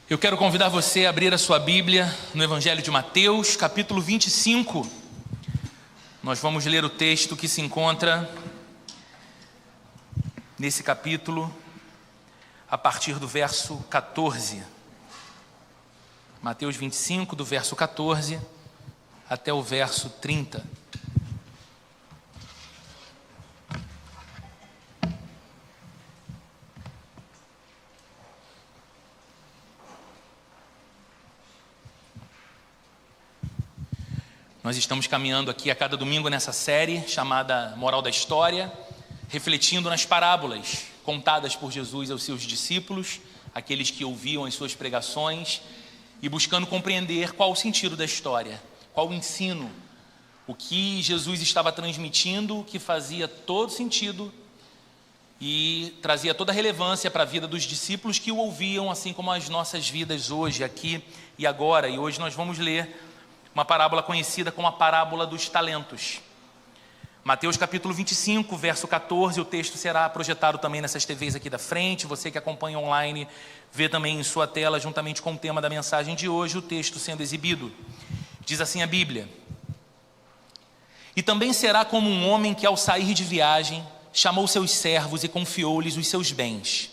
Eu quero convidar você a abrir a sua Bíblia no Evangelho de Mateus, capítulo 25. Nós vamos ler o texto que se encontra nesse capítulo a partir do verso 14. Mateus 25, do verso 14 até o verso 30. Nós estamos caminhando aqui a cada domingo nessa série chamada Moral da História, refletindo nas parábolas contadas por Jesus aos seus discípulos, aqueles que ouviam as suas pregações, e buscando compreender qual o sentido da história, qual o ensino, o que Jesus estava transmitindo, que fazia todo sentido e trazia toda a relevância para a vida dos discípulos que o ouviam, assim como as nossas vidas hoje, aqui e agora. E hoje nós vamos ler uma parábola conhecida como a parábola dos talentos. Mateus capítulo 25, verso 14, o texto será projetado também nessas TVs aqui da frente. Você que acompanha online, vê também em sua tela, juntamente com o tema da mensagem de hoje, o texto sendo exibido. Diz assim a Bíblia: E também será como um homem que, ao sair de viagem, chamou seus servos e confiou-lhes os seus bens.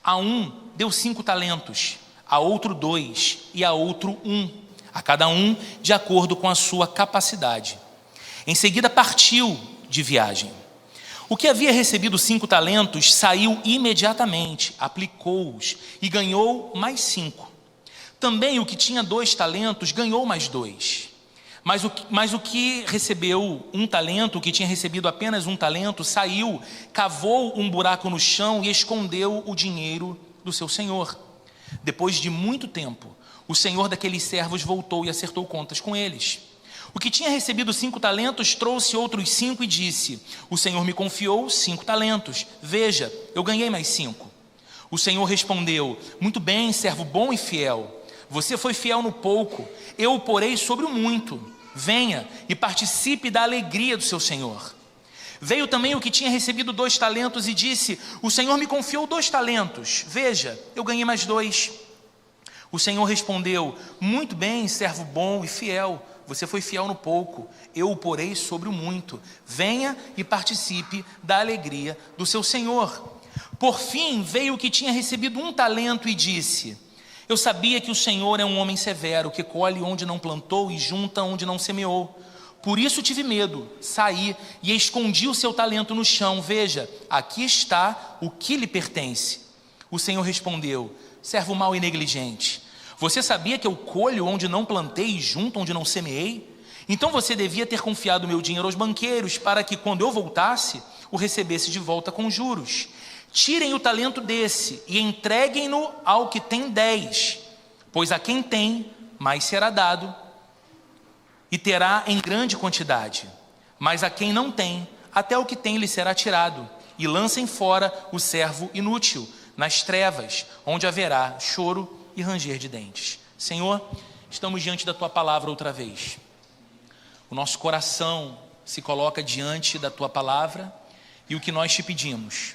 A um deu 5 talentos, a outro 2 e a outro 1, a cada um de acordo com a sua capacidade. Em seguida partiu de viagem. O que havia recebido 5 talentos saiu imediatamente, aplicou-os e ganhou mais 5. Também o que tinha 2 talentos ganhou mais 2. Mas o que recebeu 1 talento, o que tinha recebido apenas 1 talento, saiu, cavou um buraco no chão e escondeu o dinheiro do seu senhor. Depois de muito tempo, o senhor daqueles servos voltou e acertou contas com eles. O que tinha recebido 5 talentos trouxe outros 5 e disse: O senhor me confiou 5 talentos. Veja, eu ganhei mais 5. O senhor respondeu: Muito bem, servo bom e fiel. Você foi fiel no pouco, eu o porei sobre o muito. Venha e participe da alegria do seu senhor. Veio também o que tinha recebido 2 talentos e disse: O senhor me confiou 2 talentos. Veja, eu ganhei mais 2. O senhor respondeu: Muito bem, servo bom e fiel. Você foi fiel no pouco, eu o porei sobre o muito. Venha e participe da alegria do seu senhor. Por fim, veio o que tinha recebido 1 talento e disse: Eu sabia que o senhor é um homem severo, que colhe onde não plantou e junta onde não semeou. Por isso tive medo, saí e escondi o seu talento no chão. Veja, aqui está o que lhe pertence. O senhor respondeu: Servo mau e negligente, você sabia que eu colho onde não plantei e junto onde não semeei? Então você devia ter confiado meu dinheiro aos banqueiros, para que quando eu voltasse, o recebesse de volta com juros. Tirem o talento desse e entreguem-no ao que tem 10, pois a quem tem, mais será dado, e terá em grande quantidade. Mas a quem não tem, até o que tem lhe será tirado. E lancem fora o servo inútil, nas trevas, onde haverá choro e ranger de dentes. Senhor, estamos diante da Tua palavra outra vez. O nosso coração se coloca diante da Tua palavra, e o que nós te pedimos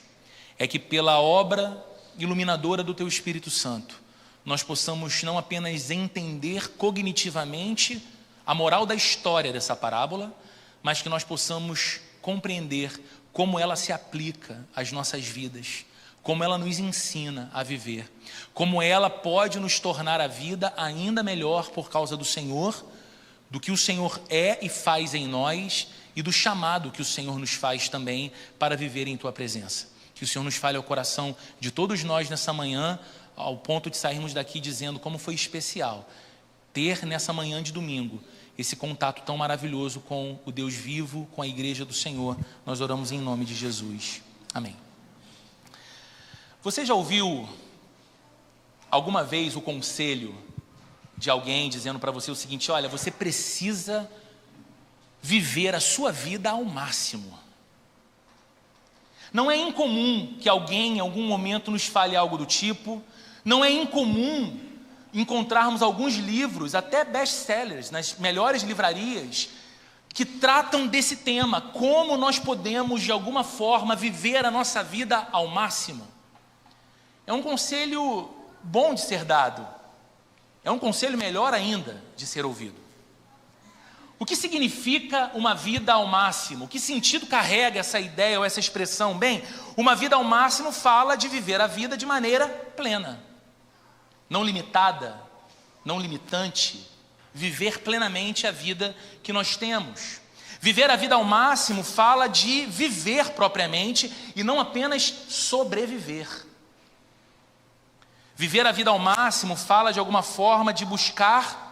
é que pela obra iluminadora do Teu Espírito Santo, nós possamos não apenas entender cognitivamente a moral da história dessa parábola, mas que nós possamos compreender como ela se aplica às nossas vidas, como ela nos ensina a viver, como ela pode nos tornar a vida ainda melhor por causa do Senhor, do que o Senhor é e faz em nós e do chamado que o Senhor nos faz também para viver em Tua presença. Que o Senhor nos fale ao coração de todos nós nessa manhã, ao ponto de sairmos daqui dizendo como foi especial ter nessa manhã de domingo esse contato tão maravilhoso com o Deus vivo, com a igreja do Senhor. Nós oramos em nome de Jesus. Amém. Você já ouviu alguma vez o conselho de alguém dizendo para você o seguinte: olha, você precisa viver a sua vida ao máximo? Não é incomum que alguém em algum momento nos fale algo do tipo. Não é incomum encontrarmos alguns livros, até best-sellers, nas melhores livrarias, que tratam desse tema, como nós podemos de alguma forma viver a nossa vida ao máximo. É um conselho bom de ser dado, É um conselho melhor ainda de ser ouvido. O que significa uma vida ao máximo? Que sentido carrega essa ideia ou essa expressão? Bem, uma vida ao máximo fala de viver a vida de maneira plena, não limitada, não limitante. Viver plenamente a vida que nós temos. Viver a vida ao máximo fala de viver propriamente e não apenas sobreviver. Viver a vida ao máximo fala de alguma forma de buscar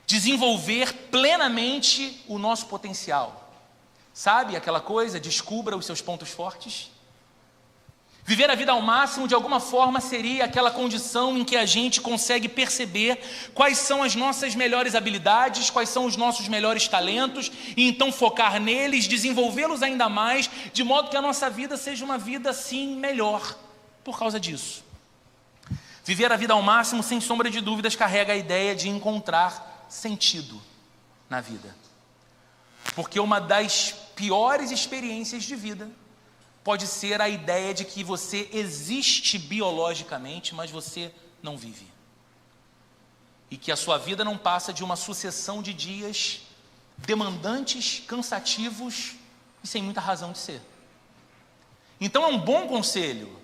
desenvolver plenamente o nosso potencial. Sabe aquela coisa? Descubra os seus pontos fortes. Viver a vida ao máximo, de alguma forma, seria aquela condição em que a gente consegue perceber quais são as nossas melhores habilidades, quais são os nossos melhores talentos, e então focar neles, desenvolvê-los ainda mais, de modo que a nossa vida seja uma vida, sim, melhor, por causa disso. Viver a vida ao máximo, sem sombra de dúvidas, carrega a ideia de encontrar sentido na vida. Porque uma das piores experiências de vida pode ser a ideia de que você existe biologicamente, mas você não vive. E que a sua vida não passa de uma sucessão de dias demandantes, cansativos e sem muita razão de ser. Então é um bom conselho.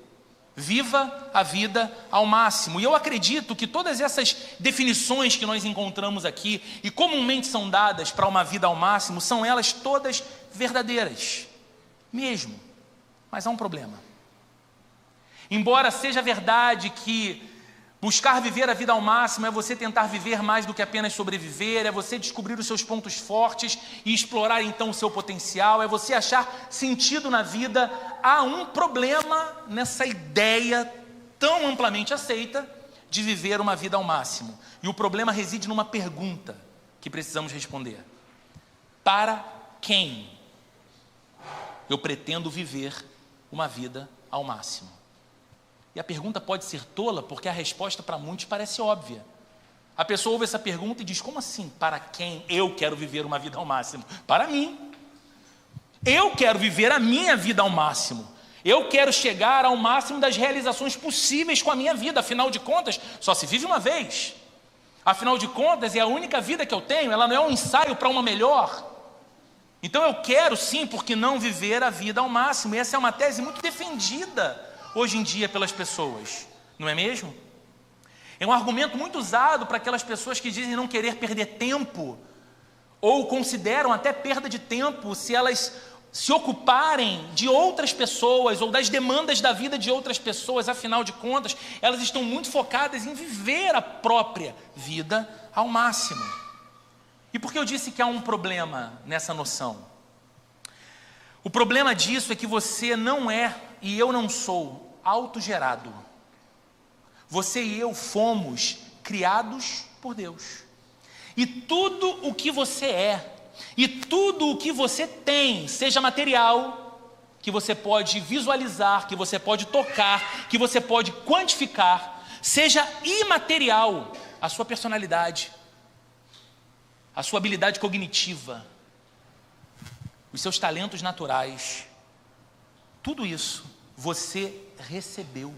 Viva a vida ao máximo. E eu acredito que todas essas definições que nós encontramos aqui e comumente são dadas para uma vida ao máximo, são elas todas verdadeiras, mesmo. Mas há um problema. Embora seja verdade que buscar viver a vida ao máximo é você tentar viver mais do que apenas sobreviver, é você descobrir os seus pontos fortes e explorar então o seu potencial, é você achar sentido na vida, há um problema nessa ideia tão amplamente aceita de viver uma vida ao máximo. E o problema reside numa pergunta que precisamos responder: para quem eu pretendo viver uma vida ao máximo? E a pergunta pode ser tola, porque a resposta para muitos parece óbvia. A pessoa ouve essa pergunta e diz: como assim, para quem eu quero viver uma vida ao máximo? Para mim. Eu quero viver a minha vida ao máximo. Eu quero chegar ao máximo das realizações possíveis com a minha vida. Afinal de contas, só se vive uma vez. Afinal de contas, é a única vida que eu tenho, ela não é um ensaio para uma melhor. Então eu quero sim, porque não viver a vida ao máximo. E essa é uma tese muito defendida hoje em dia pelas pessoas, não é mesmo? É um argumento muito usado para aquelas pessoas que dizem não querer perder tempo, ou consideram até perda de tempo se elas se ocuparem de outras pessoas, ou das demandas da vida de outras pessoas. Afinal de contas, elas estão muito focadas em viver a própria vida ao máximo. E por que eu disse que há um problema nessa noção? O problema disso é que você não é, e eu não sou, autogerado. Você e eu fomos criados por Deus. E tudo o que você é, e tudo o que você tem, seja material, que você pode visualizar, que você pode tocar, que você pode quantificar, seja imaterial, a sua personalidade, a sua habilidade cognitiva, os seus talentos naturais, tudo isso você recebeu.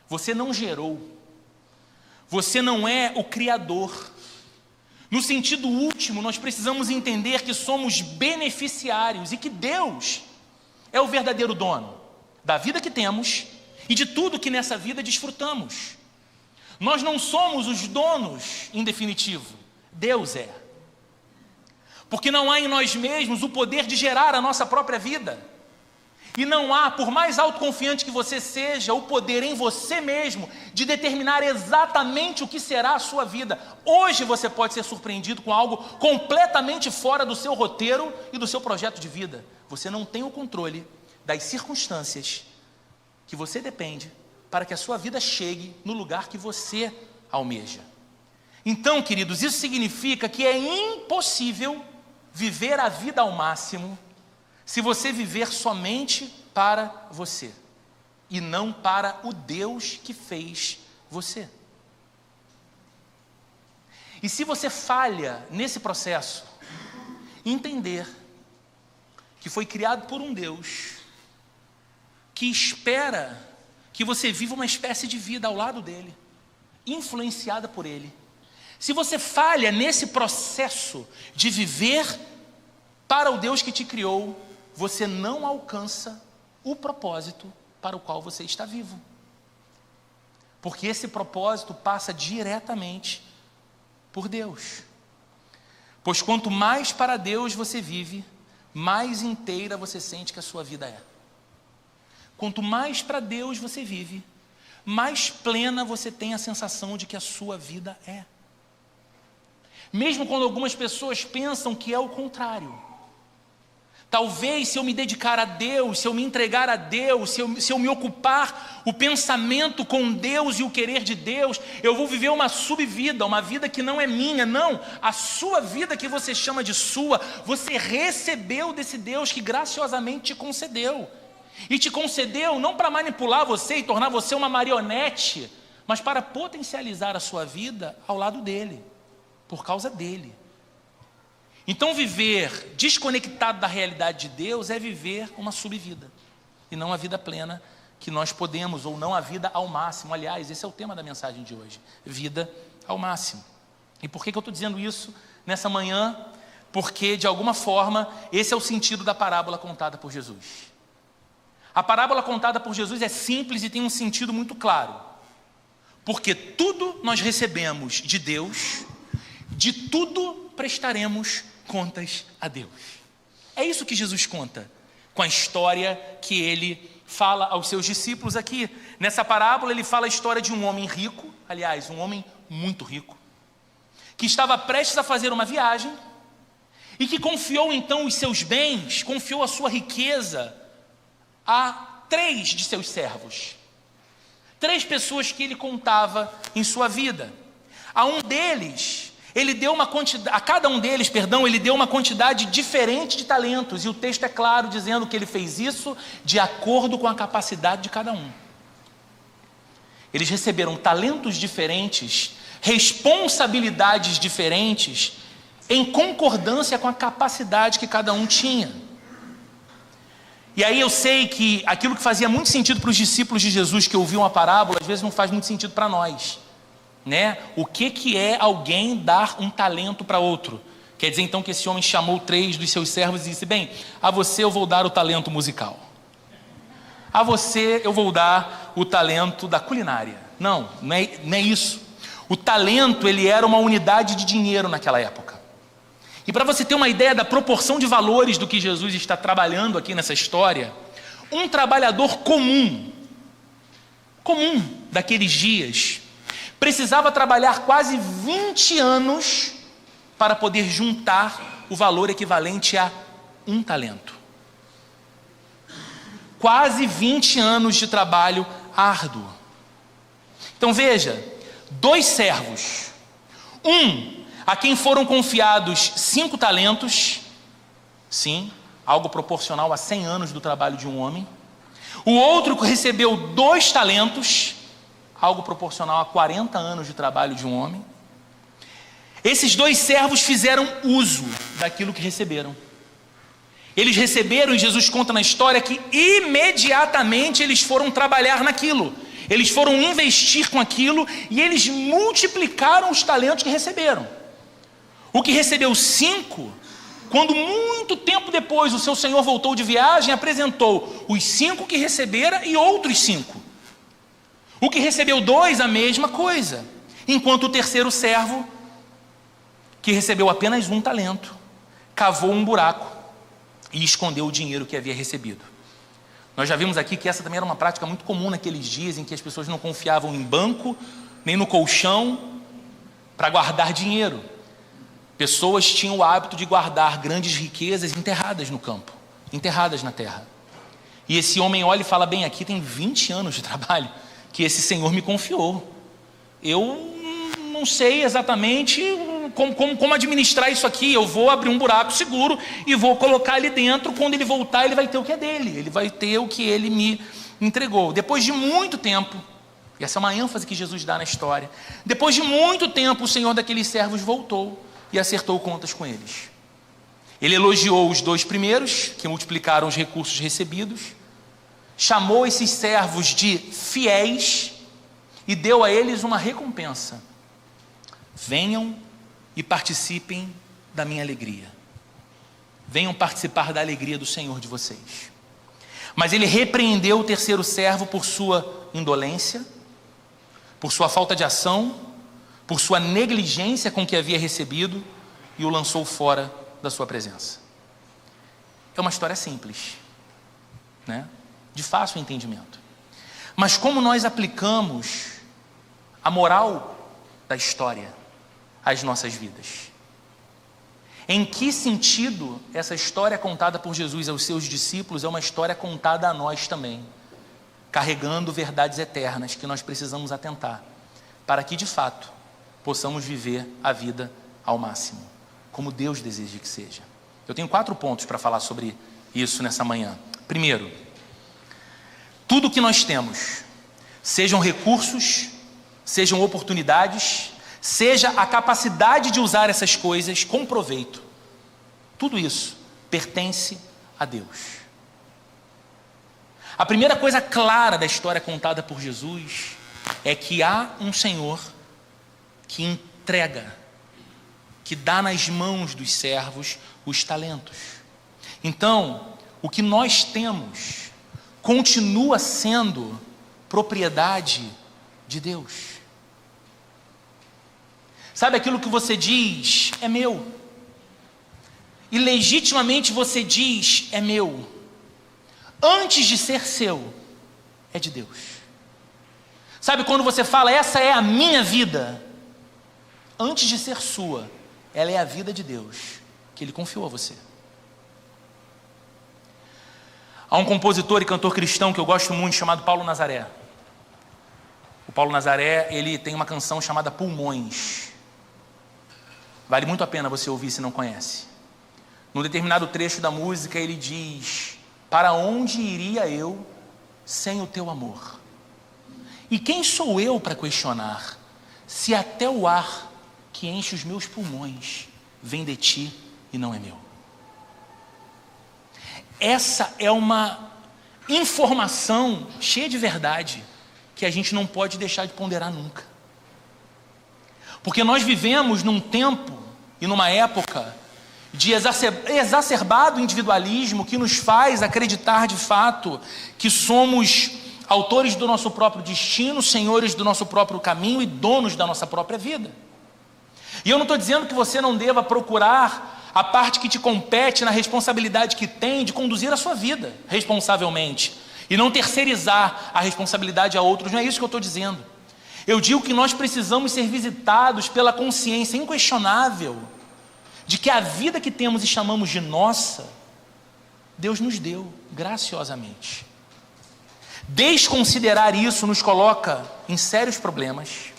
Você não gerou. Você não é o criador. No sentido último, nós precisamos entender que somos beneficiários e que Deus é o verdadeiro dono da vida que temos e de tudo que nessa vida desfrutamos. Nós não somos os donos em definitivo, Deus é. Porque não há em nós mesmos o poder de gerar a nossa própria vida. E não há, por mais autoconfiante que você seja, o poder em você mesmo de determinar exatamente o que será a sua vida. Hoje você pode ser surpreendido com algo completamente fora do seu roteiro e do seu projeto de vida. Você não tem o controle das circunstâncias que você depende para que a sua vida chegue no lugar que você almeja. Então, queridos, isso significa que é impossível viver a vida ao máximo se você viver somente para você e não para o Deus que fez você. E se você falha nesse processo, entender que foi criado por um Deus que espera que você viva uma espécie de vida ao lado dele, influenciada por Ele. Se você falha nesse processo de viver para o Deus que te criou, você não alcança o propósito para o qual você está vivo. Porque esse propósito passa diretamente por Deus. Pois quanto mais para Deus você vive, mais inteira você sente que a sua vida é. Quanto mais para Deus você vive, mais plena você tem a sensação de que a sua vida é. Mesmo quando algumas pessoas pensam que é o contrário. Talvez se eu me dedicar a Deus, se eu me entregar a Deus, se eu me ocupar o pensamento com Deus e o querer de Deus, eu vou viver uma subvida, uma vida que não é minha, não. A sua vida que você chama de sua, você recebeu desse Deus que graciosamente te concedeu. E te concedeu não para manipular você e tornar você uma marionete, mas para potencializar a sua vida ao lado dele, por causa dele. Então viver desconectado da realidade de Deus é viver uma subvida, e não a vida plena que nós podemos, ou não a vida ao máximo. Aliás, esse é o tema da mensagem de hoje, vida ao máximo. E por que eu estou dizendo isso nessa manhã? Porque de alguma forma esse é o sentido da parábola contada por Jesus. A parábola contada por Jesus é simples e tem um sentido muito claro. Porque tudo nós recebemos de Deus, de tudo prestaremos contas a Deus. É isso que Jesus conta com a história que ele fala aos seus discípulos aqui. Nessa parábola ele fala a história de um homem rico, aliás, um homem muito rico, que estava prestes a fazer uma viagem e que confiou então os seus bens, confiou a sua riqueza a 3 de seus servos. 3 pessoas que ele contava em sua vida. A um deles, ele deu uma quantidade, a cada um deles, ele deu uma quantidade diferente de talentos, e o texto é claro dizendo que ele fez isso de acordo com a capacidade de cada um. Eles receberam talentos diferentes, responsabilidades diferentes, em concordância com a capacidade que cada um tinha. E aí eu sei que aquilo que fazia muito sentido para os discípulos de Jesus que ouviam a parábola, às vezes não faz muito sentido para nós, né? O que é alguém dar um talento para outro? Quer dizer então que esse homem chamou 3 dos seus servos e disse: bem, a você eu vou dar o talento musical, a você eu vou dar o talento da culinária. Não é isso. O talento, ele era uma unidade de dinheiro naquela época. E para você ter uma ideia da proporção de valores do que Jesus está trabalhando aqui nessa história, um trabalhador comum daqueles dias, precisava trabalhar quase 20 anos para poder juntar o valor equivalente a um talento. Quase 20 anos de trabalho árduo. Então veja, 2 servos, a quem foram confiados 5 talentos, sim, algo proporcional a 100 anos do trabalho de um homem. O outro recebeu 2 talentos, algo proporcional a 40 anos de trabalho de um homem. Esses 2 servos fizeram uso daquilo que receberam. Eles receberam, e Jesus conta na história que imediatamente eles foram trabalhar naquilo. Eles foram investir com aquilo e eles multiplicaram os talentos que receberam. O que recebeu 5, quando muito tempo depois o seu senhor voltou de viagem, apresentou os 5 que recebera e outros 5. O que recebeu 2, a mesma coisa. Enquanto o terceiro servo, que recebeu apenas 1 talento, cavou um buraco e escondeu o dinheiro que havia recebido. Nós já vimos aqui que essa também era uma prática muito comum naqueles dias em que as pessoas não confiavam em banco, nem no colchão, para guardar dinheiro. Pessoas tinham o hábito de guardar grandes riquezas enterradas no campo, enterradas na terra. E esse homem olha e fala: bem, aqui tem 20 anos de trabalho que esse senhor me confiou. Eu não sei exatamente como administrar isso aqui. Eu vou abrir um buraco seguro e vou colocar ali dentro. Quando ele voltar, ele vai ter o que é dele, ele vai ter o que ele me entregou. Depois de muito tempo, e essa é uma ênfase que Jesus dá na história, depois de muito tempo o senhor daqueles servos voltou e acertou contas com eles. Ele elogiou os 2 primeiros, que multiplicaram os recursos recebidos, chamou esses servos de fiéis e deu a eles uma recompensa: venham e participem da minha alegria. Venham participar da alegria do Senhor de vocês. Mas ele repreendeu o terceiro servo por sua indolência, por sua falta de ação, por sua negligência com o que havia recebido, e o lançou fora da sua presença. É uma história simples, né? De fácil entendimento. Mas como nós aplicamos a moral da história às nossas vidas? Em que sentido essa história contada por Jesus aos seus discípulos é uma história contada a nós também, carregando verdades eternas que nós precisamos atentar, para que de fato possamos viver a vida ao máximo, como Deus deseja que seja. Eu tenho 4 pontos para falar sobre isso nessa manhã. Primeiro, tudo que nós temos, sejam recursos, sejam oportunidades, seja a capacidade de usar essas coisas com proveito, tudo isso pertence a Deus. A primeira coisa clara da história contada por Jesus é que há um Senhor que entrega, que dá nas mãos dos servos os talentos. Então, o que nós temos continua sendo propriedade de Deus. Sabe aquilo que você diz, é meu. E legitimamente você diz, é meu. Antes de ser seu, é de Deus. Sabe quando você fala, essa é a minha vida? Antes de ser sua, ela é a vida de Deus, que Ele confiou a você. Há um compositor e cantor cristão que eu gosto muito, chamado Paulo Nazaré. O Paulo Nazaré, ele tem uma canção chamada Pulmões. Vale muito a pena você ouvir se não conhece. Num determinado trecho da música ele diz: para onde iria eu sem o teu amor? E quem sou eu para questionar, se até o ar que enche os meus pulmões vem de ti e não é meu? Essa é uma informação cheia de verdade que a gente não pode deixar de ponderar nunca. Porque nós vivemos num tempo e numa época de exacerbado individualismo que nos faz acreditar de fato que somos autores do nosso próprio destino, senhores do nosso próprio caminho e donos da nossa própria vida. E eu não estou dizendo que você não deva procurar a parte que te compete na responsabilidade que tem de conduzir a sua vida responsavelmente e não terceirizar a responsabilidade a outros. Não é isso que eu estou dizendo. Eu digo que nós precisamos ser visitados pela consciência inquestionável de que a vida que temos e chamamos de nossa, Deus nos deu graciosamente. Desconsiderar isso nos coloca em sérios problemas,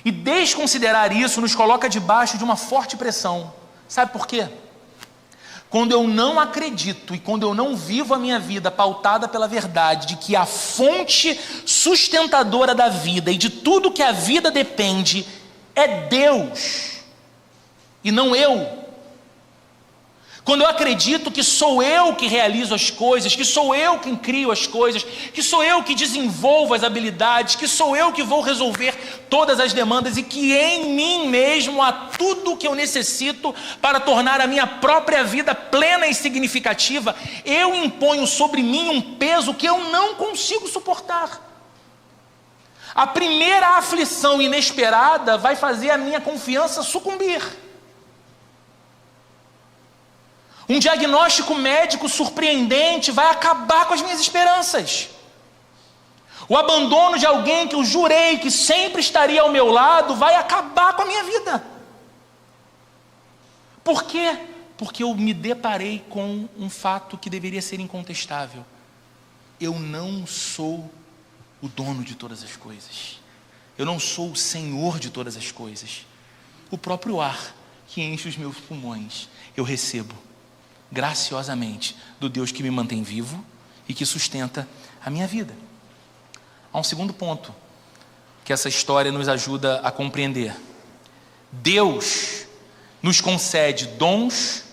e desconsiderar isso nos coloca debaixo de uma forte pressão. Sabe por quê? Quando eu não acredito e quando eu não vivo a minha vida pautada pela verdade de que a fonte sustentadora da vida e de tudo que a vida depende é Deus e não eu. Quando eu acredito que sou eu que realizo as coisas, que sou eu quem crio as coisas, que sou eu que desenvolvo as habilidades, que sou eu que vou resolver todas as demandas e que em mim mesmo há tudo o que eu necessito para tornar a minha própria vida plena e significativa, eu imponho sobre mim um peso que eu não consigo suportar. A primeira aflição inesperada vai fazer a minha confiança sucumbir. Um diagnóstico médico surpreendente vai acabar com as minhas esperanças. O abandono de alguém que eu jurei que sempre estaria ao meu lado vai acabar com a minha vida. Por quê? Porque eu me deparei com um fato que deveria ser incontestável. Eu não sou o dono de todas as coisas. Eu não sou o senhor de todas as coisas. O próprio ar que enche os meus pulmões, eu recebo graciosamente do Deus que me mantém vivo e que sustenta a minha vida. Há um segundo ponto que essa história nos ajuda a compreender. Deus nos concede dons,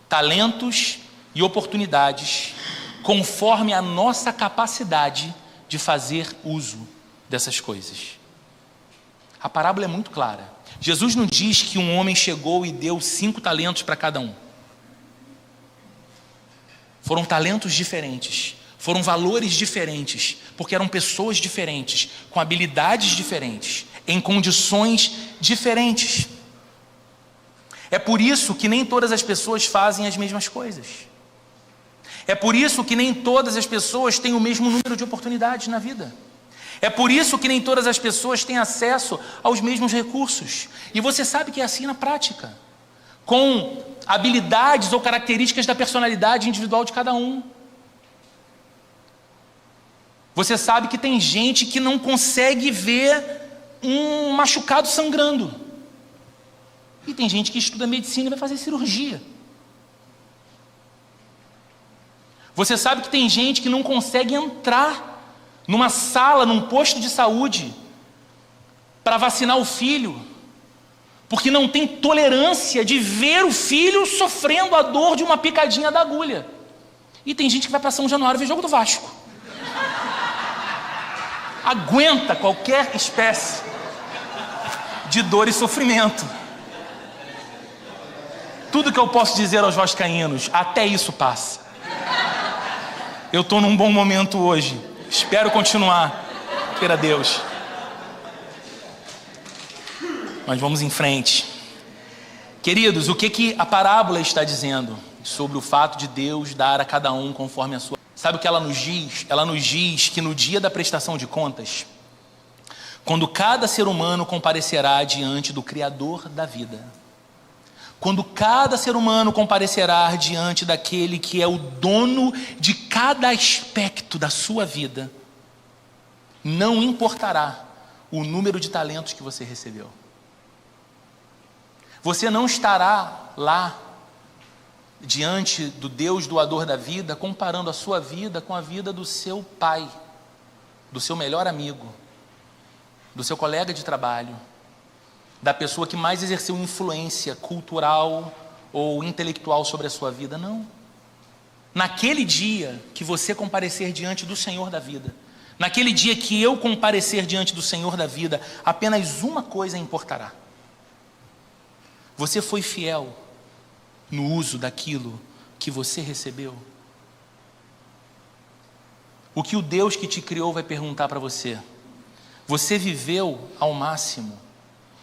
talentos e oportunidades conforme a nossa capacidade de fazer uso dessas coisas. A parábola é muito clara. Jesus não diz que um homem chegou e deu 5 talentos para cada um. Foram talentos diferentes, foram valores diferentes, porque eram pessoas diferentes, com habilidades diferentes, em condições diferentes. É por isso que nem todas as pessoas fazem as mesmas coisas. É por isso que nem todas as pessoas têm o mesmo número de oportunidades na vida. É por isso que nem todas as pessoas têm acesso aos mesmos recursos. E você sabe que é assim na prática, com habilidades ou características da personalidade individual de cada um. Você sabe que tem gente que não consegue ver um machucado sangrando. E tem gente que estuda medicina e vai fazer cirurgia. Você sabe que tem gente que não consegue entrar numa sala, num posto de saúde, para vacinar o filho, porque não tem tolerância de ver o filho sofrendo a dor de uma picadinha da agulha. E tem gente que vai para São Januário ver jogo do Vasco. Aguenta qualquer espécie de dor e sofrimento. Tudo que eu posso dizer aos vascaínos, até isso passa. Eu estou num bom momento hoje. Espero continuar. Queira Deus. Mas vamos em frente. Queridos, o que a parábola está dizendo sobre o fato de Deus dar a cada um conforme a sua... Sabe o que ela nos diz? Ela nos diz que no dia da prestação de contas, quando cada ser humano comparecerá diante do Criador da vida, quando cada ser humano comparecerá diante daquele que é o dono de cada aspecto da sua vida, não importará o número de talentos que você recebeu. Você não estará lá diante do Deus doador da vida, comparando a sua vida com a vida do seu pai, do seu melhor amigo, do seu colega de trabalho, da pessoa que mais exerceu influência cultural ou intelectual sobre a sua vida. Não. Naquele dia que você comparecer diante do Senhor da vida, naquele dia que eu comparecer diante do Senhor da vida, apenas uma coisa importará: você foi fiel no uso daquilo que você recebeu? O que o Deus que te criou vai perguntar para você: você viveu ao máximo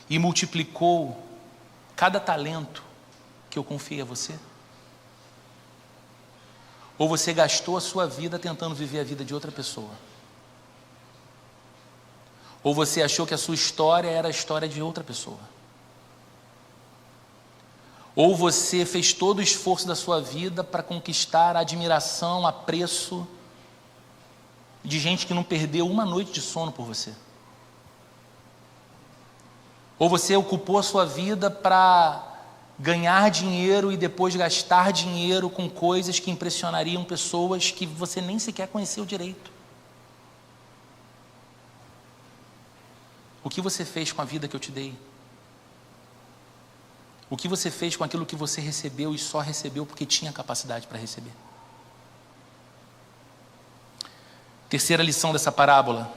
e multiplicou cada talento que eu confiei a você? Ou você gastou a sua vida tentando viver a vida de outra pessoa? Ou você achou que a sua história era a história de outra pessoa? Ou você fez todo o esforço da sua vida para conquistar a admiração, apreço de gente que não perdeu uma noite de sono por você? Ou você ocupou a sua vida para ganhar dinheiro e depois gastar dinheiro com coisas que impressionariam pessoas que você nem sequer conheceu direito? O que você fez com a vida que eu te dei? O que você fez com aquilo que você recebeu e só recebeu porque tinha capacidade para receber? Terceira lição dessa parábola.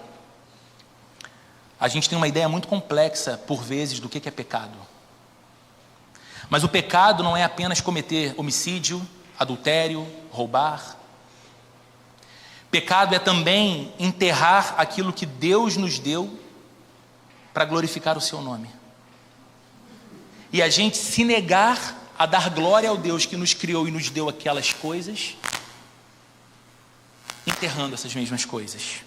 A gente tem uma ideia muito complexa, por vezes, do que é pecado. Mas o pecado não é apenas cometer homicídio, adultério, roubar. Pecado é também enterrar aquilo que Deus nos deu para glorificar o seu nome. E a gente se negar a dar glória ao Deus que nos criou e nos deu aquelas coisas, enterrando essas mesmas coisas.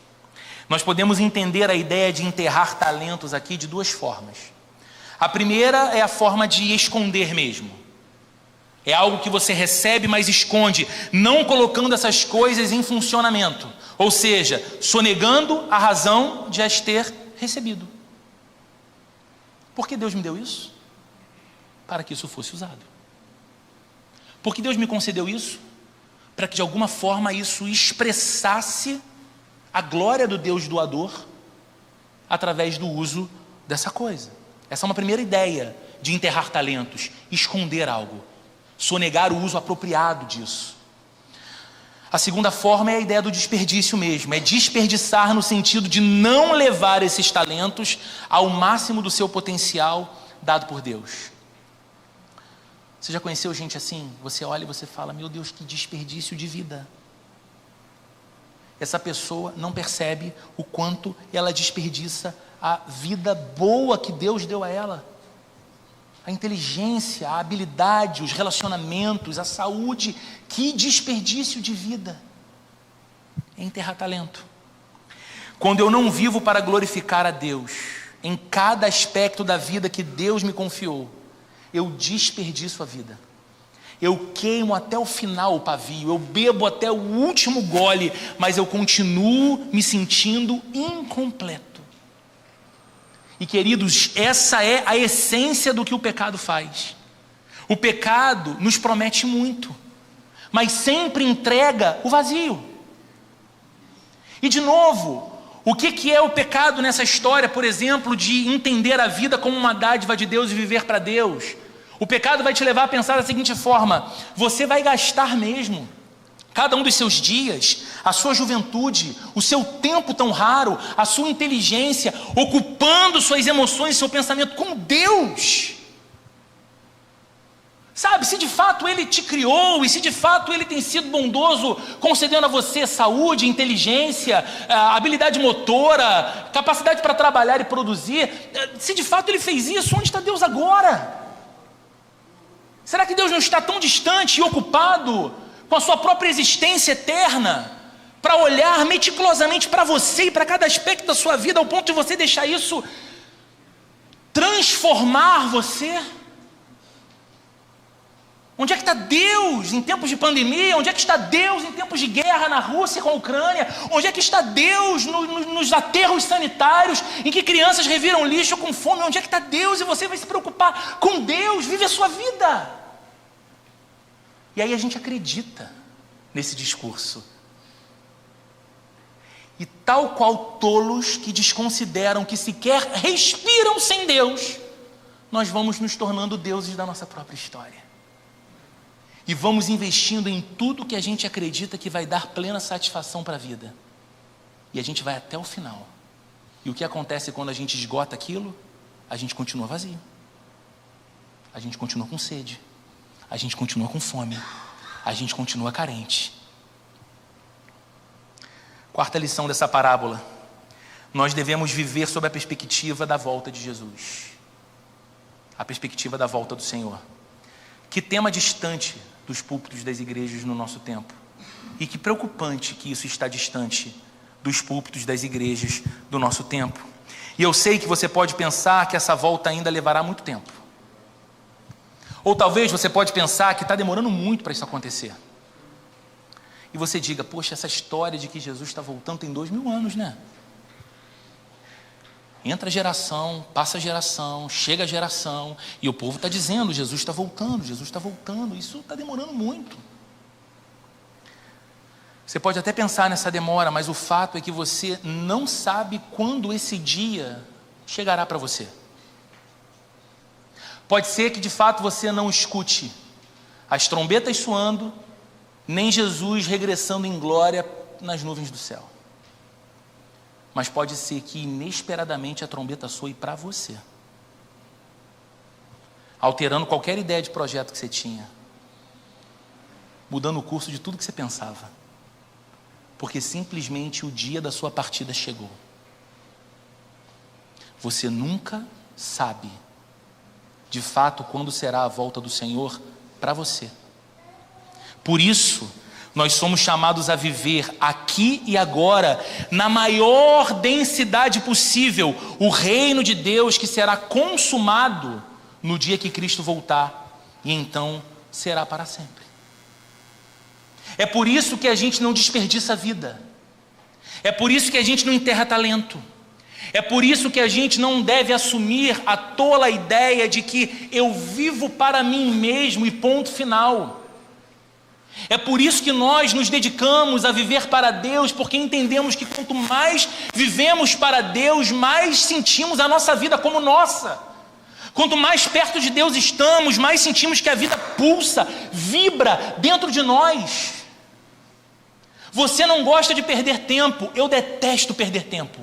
Nós podemos entender a ideia de enterrar talentos aqui de duas formas. A primeira é a forma de esconder mesmo. É algo que você recebe, mas esconde, não colocando essas coisas em funcionamento. Ou seja, sonegando a razão de as ter recebido. Por que Deus me deu isso? Para que isso fosse usado. Por que Deus me concedeu isso? Para que de alguma forma isso expressasse a glória do Deus doador através do uso dessa coisa. Essa é uma primeira ideia de enterrar talentos: esconder algo, sonegar o uso apropriado disso. A segunda forma é a ideia do desperdício mesmo, é desperdiçar no sentido de não levar esses talentos ao máximo do seu potencial dado por Deus. Você já conheceu gente assim? Você olha e você fala, meu Deus, que desperdício de vida. Essa pessoa não percebe o quanto ela desperdiça a vida boa que Deus deu a ela. A inteligência, a habilidade, os relacionamentos, a saúde. Que desperdício de vida. É enterrar talento. Quando eu não vivo para glorificar a Deus, em cada aspecto da vida que Deus me confiou, eu desperdiço a vida. Eu queimo até o final o pavio, eu bebo até o último gole, mas eu continuo me sentindo incompleto. E queridos, essa é a essência do que o pecado faz. O pecado nos promete muito, mas sempre entrega o vazio. E de novo, o que é o pecado nessa história, por exemplo, de entender a vida como uma dádiva de Deus e viver para Deus? O pecado vai te levar a pensar da seguinte forma: você vai gastar mesmo cada um dos seus dias, a sua juventude, o seu tempo tão raro, a sua inteligência, ocupando suas emoções, seu pensamento com Deus. Sabe, se de fato Ele te criou, e se de fato Ele tem sido bondoso, concedendo a você saúde, inteligência, habilidade motora, capacidade para trabalhar e produzir, se de fato Ele fez isso, onde está Deus agora? Será que Deus não está tão distante e ocupado com a sua própria existência eterna, para olhar meticulosamente para você e para cada aspecto da sua vida, ao ponto de você deixar isso transformar você? Onde é que está Deus em tempos de pandemia? Onde é que está Deus em tempos de guerra na Rússia com a Ucrânia? Onde é que está Deus nos aterros sanitários em que crianças reviram lixo com fome? Onde é que está Deus? E você vai se preocupar com Deus, vive a sua vida. E aí a gente acredita nesse discurso. E tal qual tolos que desconsideram que sequer respiram sem Deus, nós vamos nos tornando deuses da nossa própria história. E vamos investindo em tudo que a gente acredita que vai dar plena satisfação para a vida. E a gente vai até o final. E o que acontece quando a gente esgota aquilo? A gente continua vazio. A gente continua com sede. A gente continua com fome. A gente continua carente. Quarta lição dessa parábola. Nós devemos viver sob a perspectiva da volta de Jesus. A perspectiva da volta do Senhor. Que tema distante dos púlpitos das igrejas no nosso tempo. E que preocupante que isso está distante dos púlpitos das igrejas do nosso tempo. E eu sei que você pode pensar que essa volta ainda levará muito tempo. Ou talvez você pode pensar que está demorando muito para isso acontecer. E você diga, poxa, essa história de que Jesus está voltando tem 2000 anos, né? Entra geração, passa geração, chega geração, e o povo está dizendo, Jesus está voltando, isso está demorando muito. Você pode até pensar nessa demora, mas o fato é que você não sabe quando esse dia chegará para você. Pode ser que de fato você não escute as trombetas soando, nem Jesus regressando em glória nas nuvens do céu. Mas pode ser que inesperadamente a trombeta soe para você, alterando qualquer ideia de projeto que você tinha, mudando o curso de tudo que você pensava, porque simplesmente o dia da sua partida chegou. Você nunca sabe de fato quando será a volta do Senhor para você. Por isso, nós somos chamados a viver aqui e agora, na maior densidade possível, o reino de Deus que será consumado no dia que Cristo voltar, e então será para sempre. É por isso que a gente não desperdiça a vida. É por isso que a gente não enterra talento. É por isso que a gente não deve assumir a tola ideia de que eu vivo para mim mesmo e ponto final. É por isso que nós nos dedicamos a viver para Deus, porque entendemos que quanto mais vivemos para Deus, mais sentimos a nossa vida como nossa. Quanto mais perto de Deus estamos, mais sentimos que a vida pulsa, vibra dentro de nós. Você não gosta de perder tempo. Eu detesto perder tempo.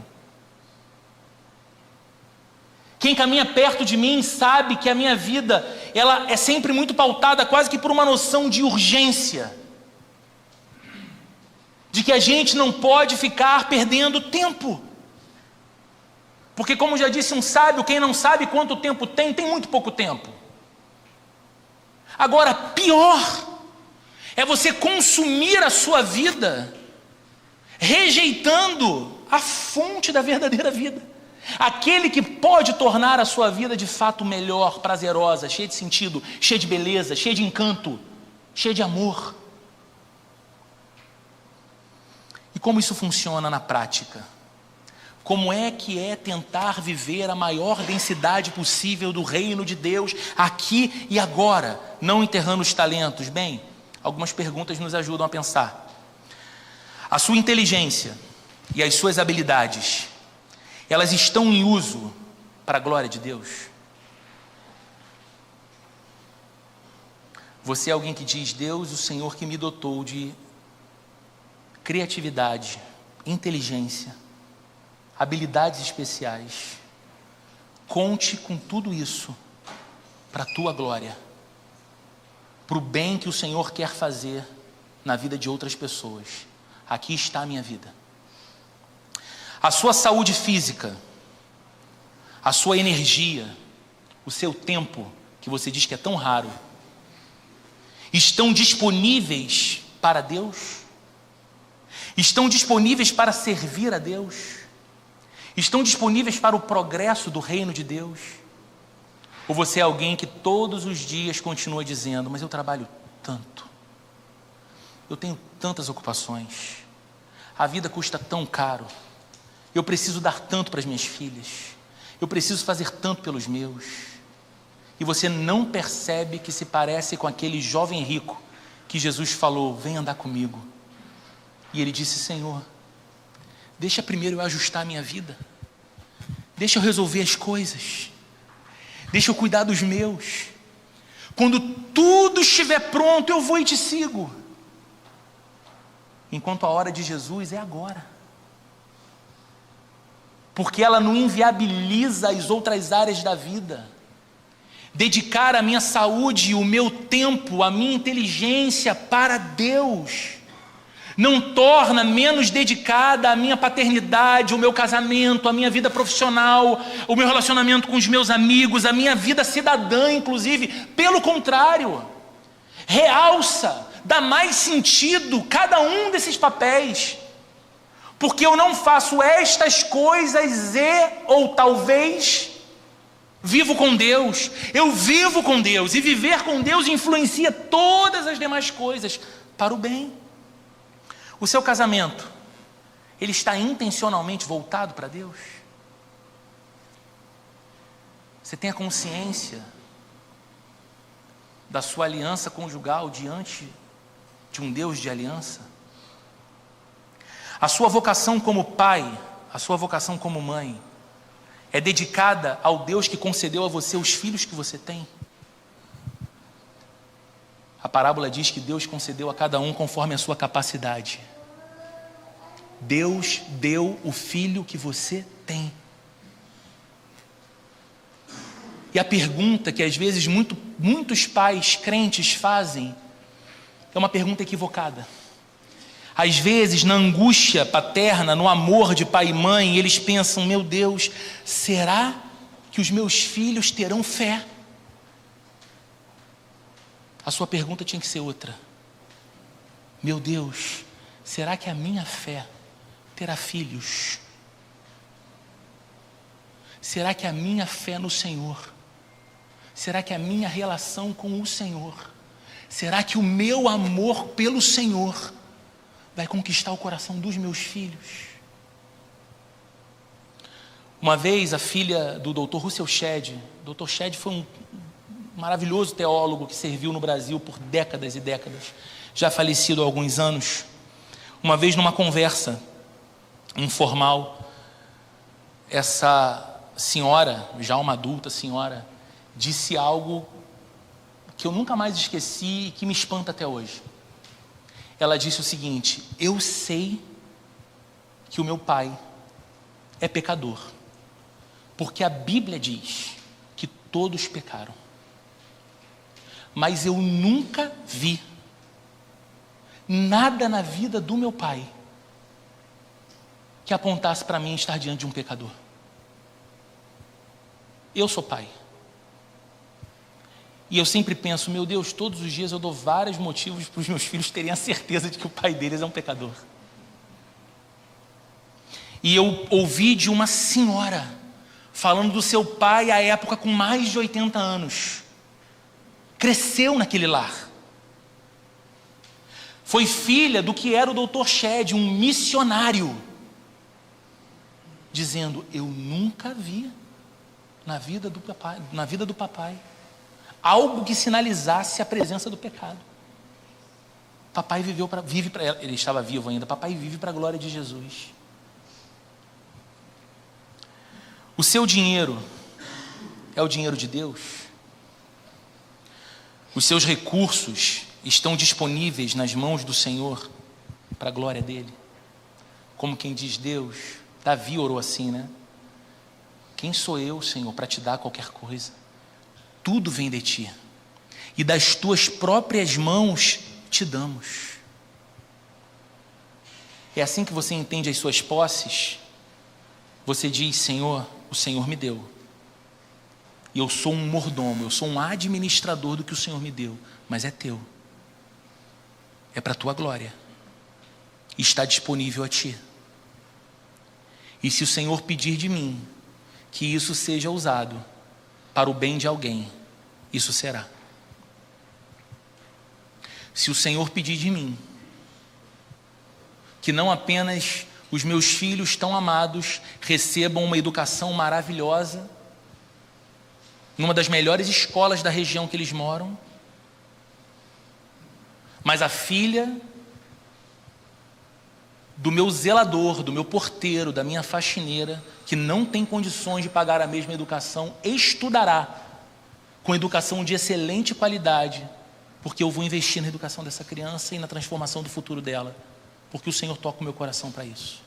Quem caminha perto de mim sabe que a minha vida, ela é sempre muito pautada quase que por uma noção de urgência. De que a gente não pode ficar perdendo tempo. Porque, como já disse um sábio, quem não sabe quanto tempo tem muito pouco tempo. Agora, pior é você consumir a sua vida rejeitando a fonte da verdadeira vida. Aquele que pode tornar a sua vida de fato melhor, prazerosa, cheia de sentido, cheia de beleza, cheia de encanto, cheia de amor. E como isso funciona na prática? Como é que é tentar viver a maior densidade possível do reino de Deus aqui e agora, não enterrando os talentos? Bem, algumas perguntas nos ajudam a pensar. A sua inteligência e as suas habilidades, elas estão em uso para a glória de Deus? Você é alguém que diz: Deus, o Senhor que me dotou de criatividade, inteligência, habilidades especiais, conte com tudo isso para a tua glória, para o bem que o Senhor quer fazer na vida de outras pessoas. Aqui está a minha vida. A sua saúde física, a sua energia, o seu tempo, que você diz que é tão raro, estão disponíveis para Deus? Estão disponíveis para servir a Deus? Estão disponíveis para o progresso do reino de Deus? Ou você é alguém que todos os dias continua dizendo: mas eu trabalho tanto, eu tenho tantas ocupações, a vida custa tão caro, eu preciso dar tanto para as minhas filhas, eu preciso fazer tanto pelos meus. E você não percebe que se parece com aquele jovem rico que Jesus falou: vem andar comigo. E ele disse: Senhor, deixa primeiro eu ajustar a minha vida, deixa eu resolver as coisas, deixa eu cuidar dos meus. Quando tudo estiver pronto, eu vou e te sigo. Enquanto a hora de Jesus é agora, porque ela não inviabiliza as outras áreas da vida. Dedicar a minha saúde, o meu tempo, a minha inteligência para Deus não torna menos dedicada a minha paternidade, o meu casamento, a minha vida profissional, o meu relacionamento com os meus amigos, a minha vida cidadã, inclusive. Pelo contrário, realça, dá mais sentido cada um desses papéis, porque eu não faço estas coisas ou talvez vivo com Deus. Eu vivo com Deus, e viver com Deus influencia todas as demais coisas para o bem. O seu casamento, ele está intencionalmente voltado para Deus? Você tem a consciência da sua aliança conjugal diante de um Deus de aliança? A sua vocação como pai, a sua vocação como mãe, é dedicada ao Deus que concedeu a você os filhos que você tem? A parábola diz que Deus concedeu a cada um conforme a sua capacidade. Deus deu o filho que você tem. E a pergunta que às vezes muitos pais crentes fazem é uma pergunta equivocada. Às vezes, na angústia paterna, no amor de pai e mãe, eles pensam: meu Deus, será que os meus filhos terão fé? A sua pergunta tinha que ser outra: meu Deus, será que a minha fé terá filhos? Será que a minha fé no Senhor, será que a minha relação com o Senhor, será que o meu amor pelo Senhor vai conquistar o coração dos meus filhos? Uma vez a filha do Dr. Russell Shedd, Dr. Shedd foi um maravilhoso teólogo que serviu no Brasil por décadas e décadas, já falecido há alguns anos. Uma vez numa conversa informal, essa senhora, já uma adulta senhora, disse algo que eu nunca mais esqueci e que me espanta até hoje. ela disse o seguinte: eu sei que o meu pai é pecador, porque a Bíblia diz que todos pecaram, mas eu nunca vi nada na vida do meu pai que apontasse para mim estar diante de um pecador. Eu sou pai. E eu sempre penso, meu Deus, todos os dias eu dou vários motivos para os meus filhos terem a certeza de que o pai deles é um pecador. E eu ouvi de uma senhora falando do seu pai à época com mais de 80 anos. Cresceu naquele lar. Foi filha do que era o Dr. Shedd, um missionário, dizendo: eu nunca vi na vida do papai algo que sinalizasse a presença do pecado. Papai vive para ela, ele estava vivo ainda. Papai vive para a glória de Jesus. O seu dinheiro é o dinheiro de Deus? Os seus recursos estão disponíveis nas mãos do Senhor para a glória dele? Como quem diz: Deus, Davi orou assim, né? Quem sou eu, Senhor, para te dar qualquer coisa? Tudo vem de ti, e das tuas próprias mãos te damos. É assim que você entende as suas posses? Você diz: Senhor, o Senhor me deu, e eu sou um mordomo, eu sou um administrador do que o Senhor me deu, mas é teu, é para a tua glória, está disponível a ti. E se o Senhor pedir de mim que isso seja usado para o bem de alguém, isso será. Se o Senhor pedir de mim que não apenas os meus filhos tão amados recebam uma educação maravilhosa numa das melhores escolas da região que eles moram, mas a filha do meu zelador, do meu porteiro, da minha faxineira, que não tem condições de pagar a mesma educação, estudará com educação de excelente qualidade, porque eu vou investir na educação dessa criança e na transformação do futuro dela, porque o Senhor toca o meu coração para isso.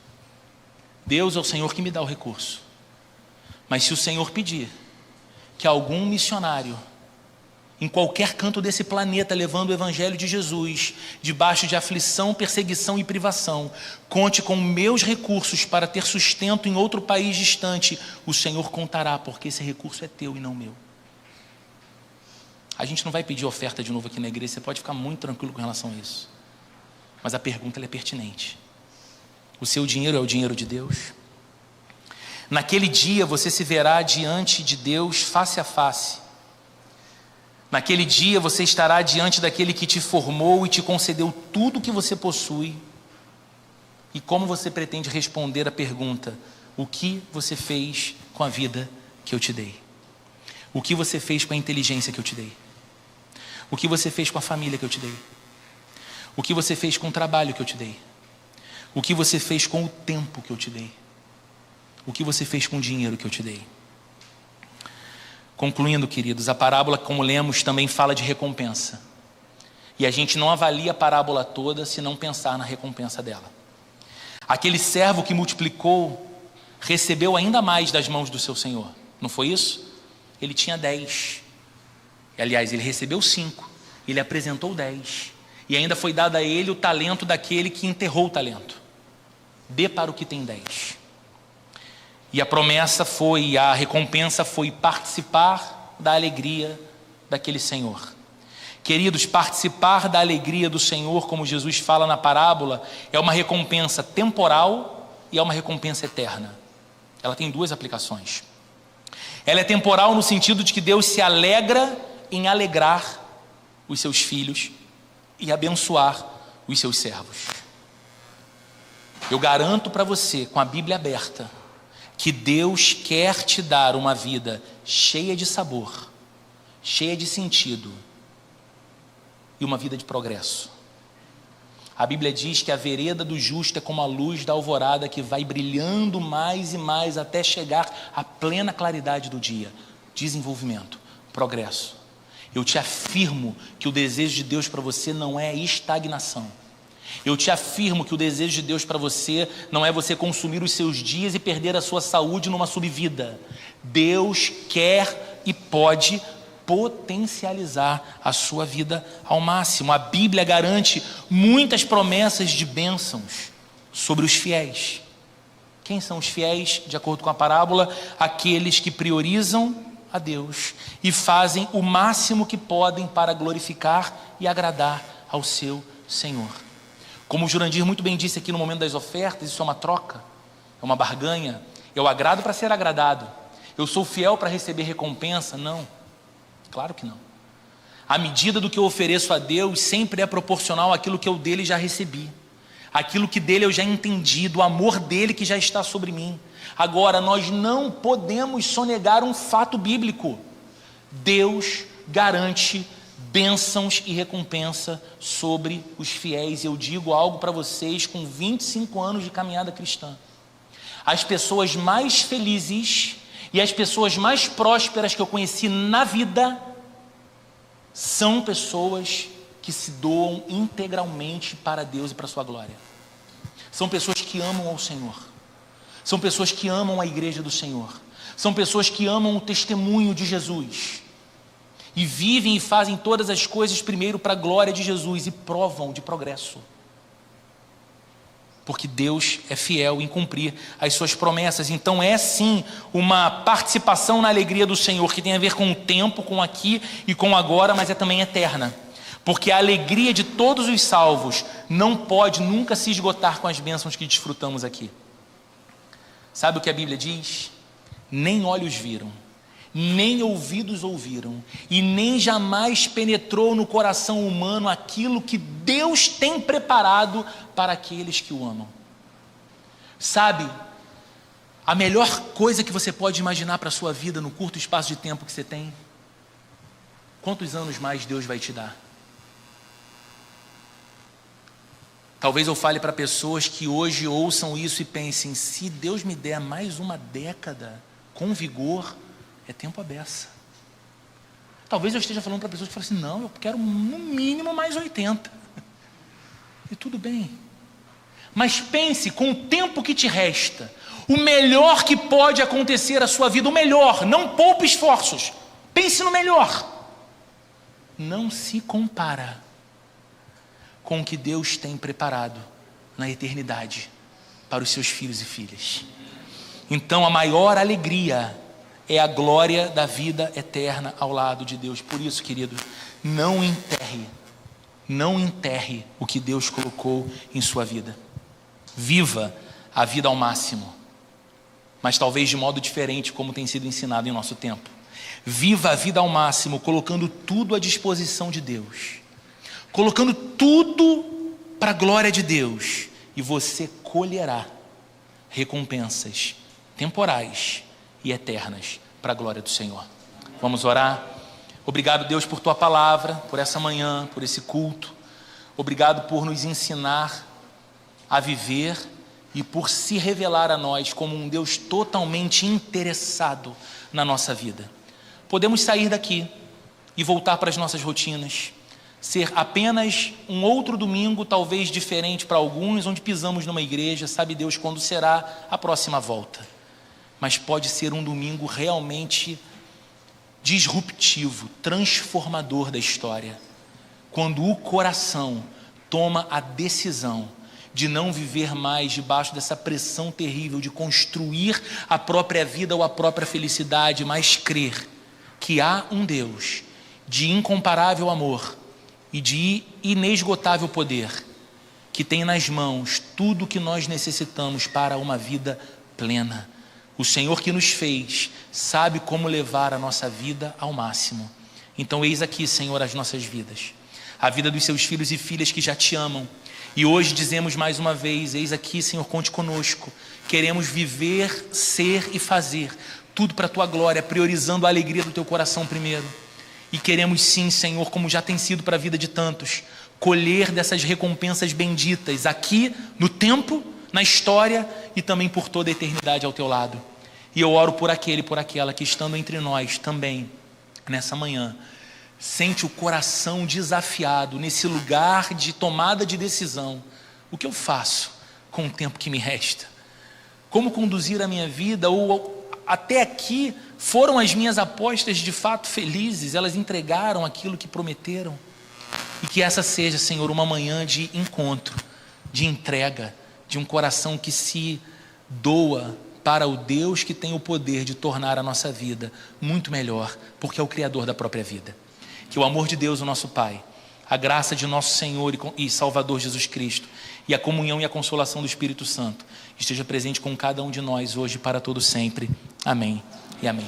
Deus é o Senhor que me dá o recurso, mas se o Senhor pedir que algum missionário em qualquer canto desse planeta, levando o evangelho de Jesus, debaixo de aflição, perseguição e privação, conte com meus recursos para ter sustento em outro país distante, o Senhor contará, porque esse recurso é teu e não meu. A gente não vai pedir oferta de novo aqui na igreja, você pode ficar muito tranquilo com relação a isso, mas a pergunta ela é pertinente. O seu dinheiro é o dinheiro de Deus? Naquele dia você se verá diante de Deus face a face. Naquele dia você estará diante daquele que te formou e te concedeu tudo o que você possui. E como você pretende responder a pergunta: o que você fez com a vida que eu te dei? O que você fez com a inteligência que eu te dei? O que você fez com a família que eu te dei? O que você fez com o trabalho que eu te dei? O que você fez com o tempo que eu te dei? O que você fez com o dinheiro que eu te dei? Concluindo, queridos, a parábola, como lemos, também fala de recompensa. E a gente não avalia a parábola toda se não pensar na recompensa dela. Aquele servo que multiplicou recebeu ainda mais das mãos do seu senhor. Não foi isso? Ele tinha 10. Aliás, ele recebeu 5. Ele apresentou 10. E ainda foi dado a ele o talento daquele que enterrou o talento. Dê para o que tem 10. E a promessa foi, a recompensa foi participar da alegria daquele Senhor. Queridos, participar da alegria do Senhor, como Jesus fala na parábola, é uma recompensa temporal e é uma recompensa eterna. Ela tem duas aplicações. Ela é temporal no sentido de que Deus se alegra em alegrar os seus filhos e abençoar os seus servos. Eu garanto para você, com a Bíblia aberta, que Deus quer te dar uma vida cheia de sabor, cheia de sentido e uma vida de progresso. A Bíblia diz que a vereda do justo é como a luz da alvorada que vai brilhando mais e mais até chegar à plena claridade do dia. Desenvolvimento, progresso. Eu te afirmo que o desejo de Deus para você não é estagnação. Eu te afirmo que o desejo de Deus para você não é você consumir os seus dias e perder a sua saúde numa subvida. Deus quer e pode potencializar a sua vida ao máximo. A Bíblia garante muitas promessas de bênçãos sobre os fiéis. Quem são os fiéis? De acordo com a parábola, aqueles que priorizam a Deus e fazem o máximo que podem para glorificar e agradar ao seu Senhor. Como o Jurandir muito bem disse aqui no momento das ofertas, isso é uma troca, é uma barganha. Eu agrado para ser agradado. Eu sou fiel para receber recompensa? Não, claro que não. A medida do que eu ofereço a Deus sempre é proporcional àquilo que eu dele já recebi, aquilo que dele eu já entendi, do amor dele que já está sobre mim. Agora, nós não podemos sonegar um fato bíblico. Deus garante bênçãos e recompensa sobre os fiéis. Eu digo algo para vocês com 25 anos de caminhada cristã. As pessoas mais felizes e as pessoas mais prósperas que eu conheci na vida são pessoas que se doam integralmente para Deus e para a sua glória. São pessoas que amam ao Senhor. São pessoas que amam a igreja do Senhor. São pessoas que amam o testemunho de Jesus. E vivem e fazem todas as coisas primeiro para a glória de Jesus e provam de progresso. Porque Deus é fiel em cumprir as suas promessas. Então é sim uma participação na alegria do Senhor que tem a ver com o tempo, com aqui e com agora, mas é também eterna. Porque a alegria de todos os salvos não pode nunca se esgotar com as bênçãos que desfrutamos aqui. Sabe o que a Bíblia diz? Nem olhos viram, nem ouvidos ouviram, e nem jamais penetrou no coração humano aquilo que Deus tem preparado para aqueles que o amam. Sabe, a melhor coisa que você pode imaginar para a sua vida no curto espaço de tempo que você tem? Quantos anos mais Deus vai te dar? Talvez eu fale para pessoas que hoje ouçam isso e pensem: se Deus me der mais uma década com vigor, é tempo à beça. Talvez eu esteja falando para pessoas que falam assim: não, eu quero no mínimo mais 80. E tudo bem. Mas pense, com o tempo que te resta, o melhor que pode acontecer à sua vida, o melhor, não poupe esforços. Pense no melhor. Não se compara com o que Deus tem preparado na eternidade para os seus filhos e filhas. Então a maior alegria é a glória da vida eterna ao lado de Deus. Por isso, querido, não enterre o que Deus colocou em sua vida. Viva a vida ao máximo, mas talvez de modo diferente, como tem sido ensinado em nosso tempo. Viva a vida ao máximo, colocando tudo à disposição de Deus, colocando tudo para a glória de Deus, e você colherá recompensas temporais e eternas para a glória do Senhor. Vamos orar. Obrigado, Deus, por tua palavra, por essa manhã, por esse culto. Obrigado por nos ensinar a viver e por se revelar a nós como um Deus totalmente interessado na nossa vida. Podemos sair daqui e voltar para as nossas rotinas, ser apenas um outro domingo, talvez diferente para alguns, onde pisamos numa igreja, sabe Deus quando será a próxima volta. Mas pode ser um domingo realmente disruptivo, transformador da história, quando o coração toma a decisão de não viver mais debaixo dessa pressão terrível de construir a própria vida ou a própria felicidade, mas crer que há um Deus de incomparável amor e de inesgotável poder, que tem nas mãos tudo o que nós necessitamos para uma vida plena. O Senhor que nos fez sabe como levar a nossa vida ao máximo. Então eis aqui, Senhor, as nossas vidas, a vida dos seus filhos e filhas que já te amam. E hoje dizemos mais uma vez: eis aqui, Senhor, conte conosco. Queremos viver, ser e fazer tudo para a tua glória, priorizando a alegria do teu coração primeiro. E queremos sim, Senhor, como já tem sido para a vida de tantos, colher dessas recompensas benditas aqui no tempo, na história e também por toda a eternidade ao teu lado. E eu oro por aquele e por aquela que, estando entre nós também nessa manhã, sente o coração desafiado nesse lugar de tomada de decisão, o que eu faço com o tempo que me resta? Como conduzir a minha vida? Ou até aqui foram as minhas apostas de fato felizes? Elas entregaram aquilo que prometeram? E que essa seja, Senhor, uma manhã de encontro, de entrega, de um coração que se doa para o Deus que tem o poder de tornar a nossa vida muito melhor, porque é o Criador da própria vida. Que o amor de Deus, o nosso Pai, a graça de nosso Senhor e Salvador Jesus Cristo, e a comunhão e a consolação do Espírito Santo esteja presente com cada um de nós hoje para todo sempre. Amém e amém.